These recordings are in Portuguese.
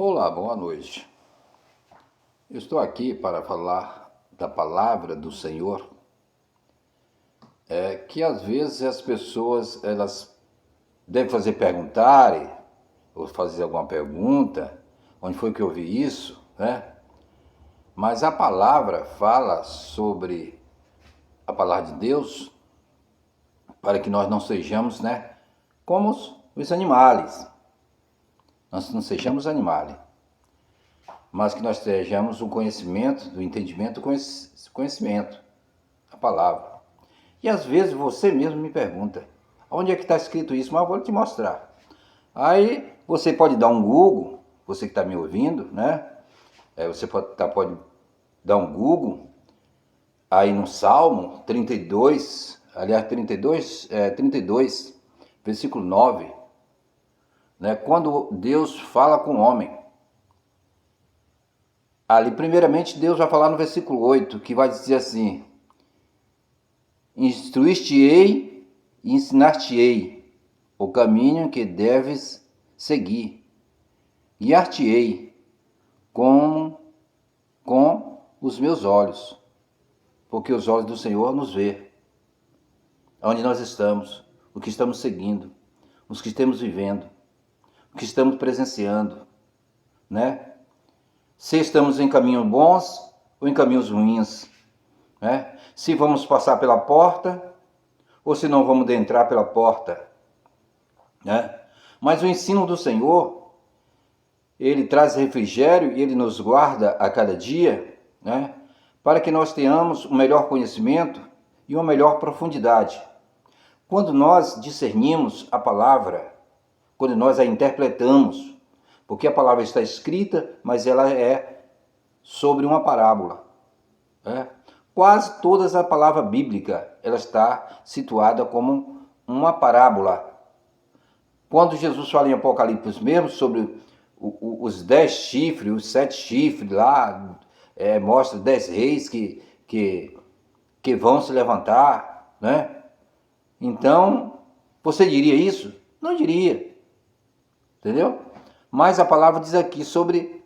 Olá, boa noite. Eu estou aqui para falar da palavra do Senhor, que às vezes as pessoas elas devem fazer perguntarem, ou fazer alguma pergunta, onde foi que eu vi isso, né? Mas a palavra fala sobre a palavra de Deus para que nós não sejamos, né, como os animais. Nós não sejamos animais, mas que nós tenhamos um conhecimento, do entendimento, conhecimento, a palavra. E às vezes você mesmo me pergunta, onde é que está escrito isso? Mas eu vou te mostrar. Aí você pode dar um Google, você que está me ouvindo, né? Você pode dar um Google, aí no Salmo 32, aliás 32, versículo 9, né? Quando Deus fala com o homem. Ali, primeiramente, Deus vai falar no versículo 8, que vai dizer assim: instruir-te-ei e ensinar-te-ei o caminho que deves seguir. Guiar-te-ei com os meus olhos, porque os olhos do Senhor nos vê, onde nós estamos, o que estamos seguindo, os que estamos vivendo, o que estamos presenciando, né? Se estamos em caminhos bons ou em caminhos ruins, né? Se vamos passar pela porta ou se não vamos entrar pela porta, né? Mas o ensino do Senhor, ele traz refrigério e ele nos guarda a cada dia, né? Para que nós tenhamos um melhor conhecimento e uma melhor profundidade. Quando nós discernimos a palavra, quando nós a interpretamos, porque a palavra está escrita, mas ela é sobre uma parábola, né? Quase toda a palavra bíblica ela está situada como uma parábola. Quando Jesus fala em Apocalipse mesmo sobre os 10 chifres, os 7 chifres lá, mostra 10 reis que vão se levantar, né? Então, você diria isso? Não diria, entendeu? Mas a palavra diz aqui sobre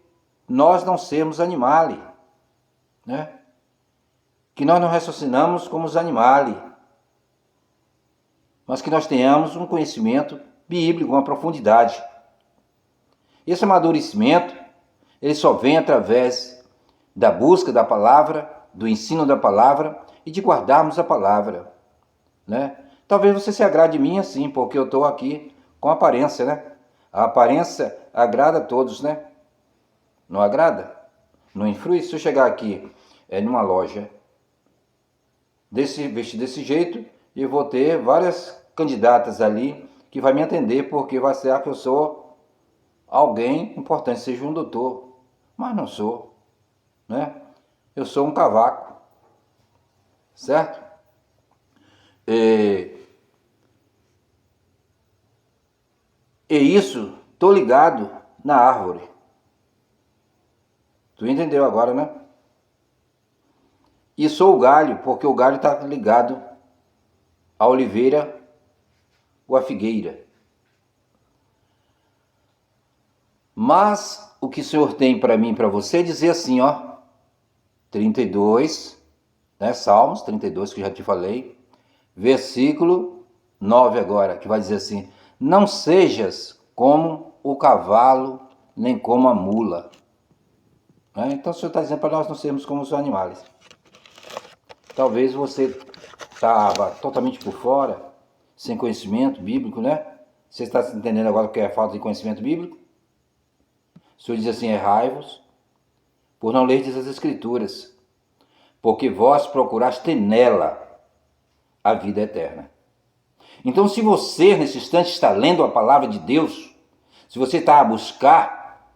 nós não sermos animais, né? Que nós não raciocinamos como os animais, mas que nós tenhamos um conhecimento bíblico, uma profundidade. Esse amadurecimento, ele só vem através da busca da palavra, do ensino da palavra e de guardarmos a palavra, né? Talvez você se agrade de mim assim, porque eu estou aqui com aparência, né? A aparência agrada a todos, né? Não agrada? Não influi? Se eu chegar aqui numa loja vestido desse jeito, eu vou ter várias candidatas ali que vai me atender porque vai ser que eu sou alguém importante, seja um doutor, mas não sou, né? Eu sou um cavaco, certo? E isso, tô ligado na árvore. Tu entendeu agora, né? E sou o galho, porque o galho está ligado à oliveira ou à figueira. Mas o que o Senhor tem para mim e para você é dizer assim, ó, 32, né, Salmos 32, que eu já te falei, versículo 9 agora, que vai dizer assim: não sejas como o cavalo, nem como a mula. Então o Senhor está dizendo para nós não sermos como os animais. Talvez você estava totalmente por fora, sem conhecimento bíblico, né? Você está entendendo agora o que é falta de conhecimento bíblico? O Senhor diz assim: errai-vos, por não lerdes as Escrituras, porque vós procuraste nela a vida eterna. Então, se você, nesse instante, está lendo a palavra de Deus, se você está a buscar,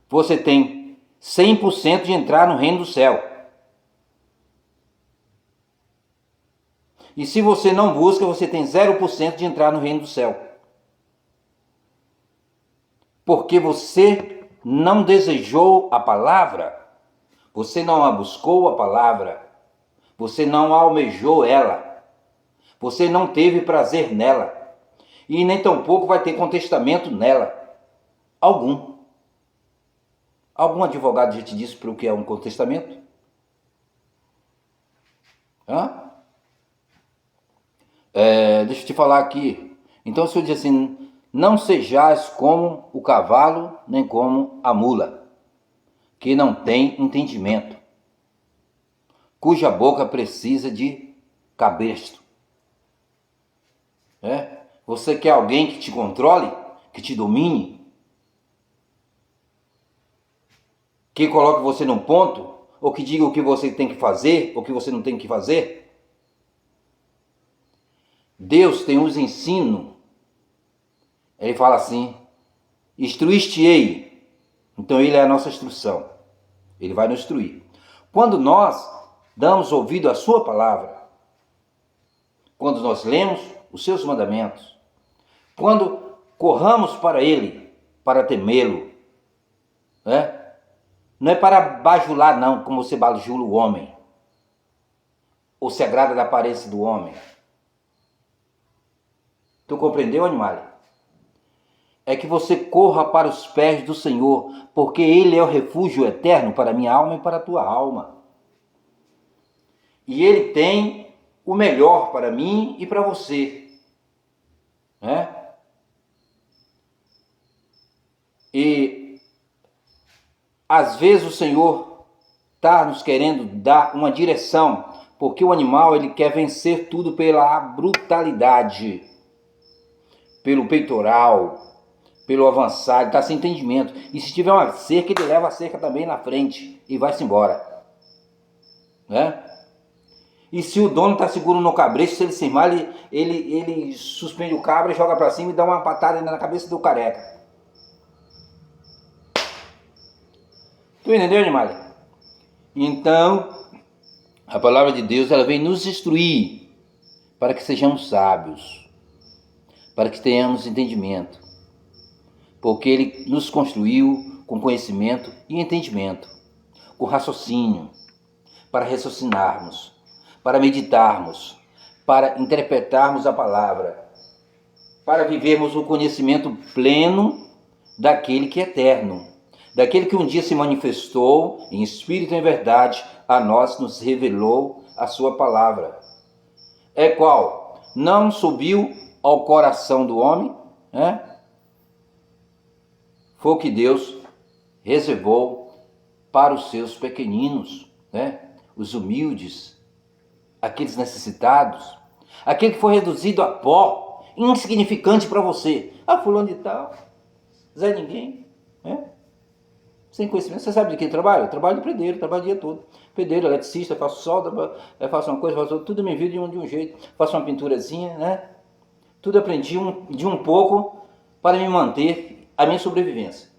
você tem 100% de entrar no reino do céu. E se você não busca, você tem 0% de entrar no reino do céu. Porque você não desejou a palavra, você não a buscou a palavra, você não almejou ela, você não teve prazer nela, e nem tampouco vai ter contestamento nela, algum. Algum advogado já te disse para o que é um contestamento? Deixa eu te falar aqui. Então o Senhor diz assim, não sejais como o cavalo, nem como a mula, que não tem entendimento, cuja boca precisa de cabresto. Você quer alguém que te controle, que te domine, que coloque você num ponto, ou que diga o que você tem que fazer, ou o que você não tem que fazer? Deus tem os ensinos. Ele fala assim, instruíste-ei. Então ele é a nossa instrução. Ele vai nos instruir. Quando nós damos ouvido à sua palavra, quando nós lemos os seus mandamentos, quando corramos para ele, para temê-lo, não é para bajular não, como você bajula o homem, ou se agrada da aparência do homem. Tu compreendeu, animal? É que você corra para os pés do Senhor, porque Ele é o refúgio eterno para a minha alma e para a tua alma. E Ele tem o melhor para mim e para você. E às vezes o Senhor está nos querendo dar uma direção, porque o animal ele quer vencer tudo pela brutalidade, pelo peitoral, pelo avançar, ele está sem entendimento. E se tiver uma cerca, ele leva a cerca também na frente e vai-se embora. E se o dono está seguro no cabresto, se ele se mal, ele suspende o cabra, joga para cima e dá uma patada na cabeça do careca. Tu entendeu, animal? Então, a palavra de Deus ela vem nos instruir para que sejamos sábios, para que tenhamos entendimento. Porque Ele nos construiu com conhecimento e entendimento, com raciocínio, para raciocinarmos, para meditarmos, para interpretarmos a palavra, para vivermos o conhecimento pleno daquele que é eterno, daquele que um dia se manifestou em espírito e em verdade, a nós nos revelou a sua palavra. É qual? Não subiu ao coração do homem, Foi o que Deus reservou para os seus pequeninos, os humildes, aqueles necessitados, aquele que foi reduzido a pó, insignificante para você. Fulano de tal, Zé Ninguém, sem conhecimento. Você sabe de que trabalho? Eu trabalho de pedreiro, trabalho o dia todo. Pedreiro, eletricista, faço solda, faço uma coisa, faço outra, tudo me vive de um jeito. Faço uma pinturazinha, Tudo aprendi de um pouco para me manter a minha sobrevivência.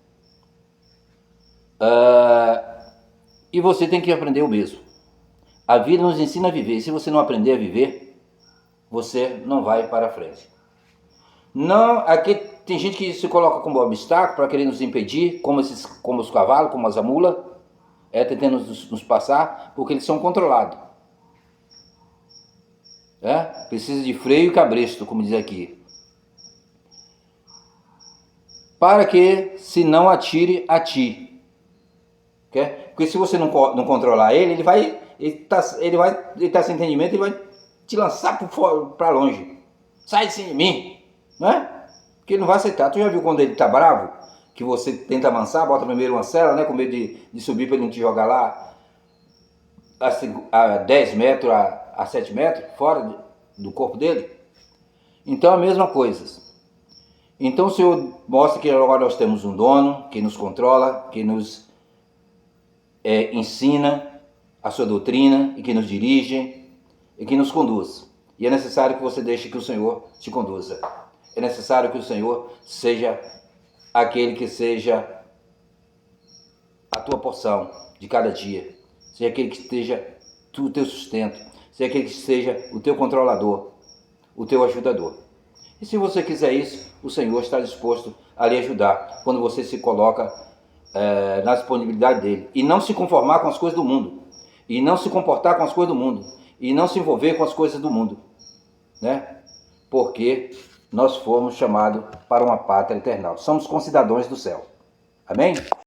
E você tem que aprender o mesmo. A vida nos ensina a viver. E se você não aprender a viver, você não vai para frente. Não, aqui tem gente que se coloca como obstáculo para querer nos impedir, como os cavalos, como as mulas, tentando nos passar, porque eles são controlados. Precisa de freio e cabresto, como diz aqui. Para que se não atire a ti. Porque se você não controlar ele vai sem entendimento, ele vai te lançar para longe. Sai de cima de mim, Porque ele não vai aceitar. Tu já viu quando ele está bravo? Que você tenta amansar, bota primeiro uma cela, com medo de subir para ele não te jogar lá a 10 metros, a 7 metros, fora do corpo dele. Então a mesma coisa. Então o Senhor mostra que agora nós temos um dono que nos controla, que nos ensina a sua doutrina e que nos dirige e que nos conduz. E é necessário que você deixe que o Senhor te conduza. É necessário que o Senhor seja aquele que seja a tua porção de cada dia. Seja aquele que esteja o teu sustento. Seja aquele que seja o teu controlador, o teu ajudador. E se você quiser isso, o Senhor está disposto a lhe ajudar quando você se coloca na disponibilidade dele. E não se conformar com as coisas do mundo. E não se comportar com as coisas do mundo. E não se envolver com as coisas do mundo. Porque nós fomos chamados para uma pátria eterna. Somos concidadãos do céu. Amém?